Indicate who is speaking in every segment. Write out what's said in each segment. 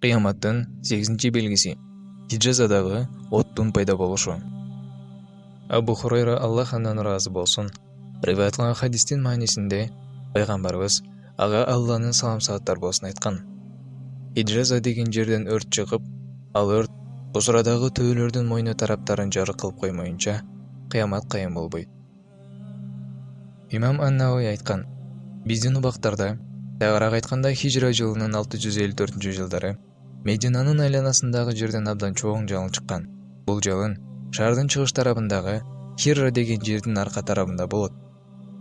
Speaker 1: Кыяматтын 8-белгиси Хижазадагы оттун пайда болушу. Абу Хурайра Аллах андан ыраазы болсун, риваят кылган хадистин маанисинде пайгамбарыбыз ага Алланын салам-салаттар болсун айткан. Хижаза деген жерден өрт чыгып, ал өрт Бусрадагы төбөлөрдүн мойну тараптарын жарык кылып коймоюнча кыямат кайым болбойт. Имам Ан-Навави айткан: биздин убактарда, тагыраак айтканда Хижра жылынын 654-жылдары Мединанын айланасындагы жерден абдан чоң жалын чыккан. Бул жалын шаардын чыгыш тарабындагы Хирра деген жердин арка тарабында болот.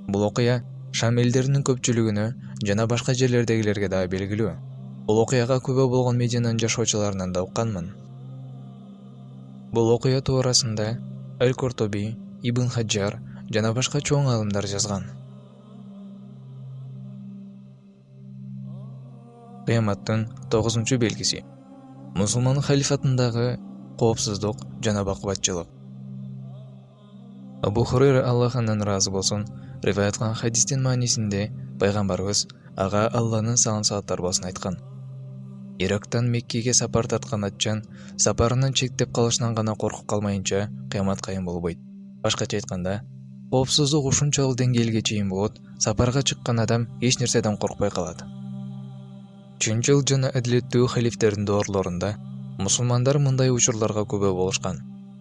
Speaker 1: Бул окуя Шам элдеринин көпчүлүгүнө жана башка жерлердегилерге дагы белгилүү. Бул окуяга күбө болгон Мединанын жашоочуларынан да укканмын. Бул окуя туурасында Аль-Куртуби, Ибн Хаджар жана башка чоң алымдар жазган. Кыяматтын 9-белгиси. Мусулман халифатындагы коопсуздук жана бакубатчылык. Абу Хурайра Аллах андан ыраазы болсун, риваят кылган хадистин маанисинде пайгамбарыбыз ага Алланын салам-салаттар болсун айткан: Ирактан Меккеге сапар тарткан атчан сапарынан чектеп калышынан гана коркуп калмайынча кыямат кайым болбойт. Башкача айтканда, коопсуздук ушунчалык деңгээлге чейин болот, сапарга чыккан адам эч нерседен коркпой калат. Чынчыл жана адилеттүү халифтердин доорлорунда мусулмандар мындай учурларга күбө болушкан.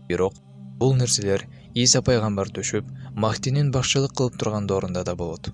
Speaker 1: Бирок бул нерселер Иса пайгамбар төшүп, Махдинин башчылык кылып турган доорунда да болот.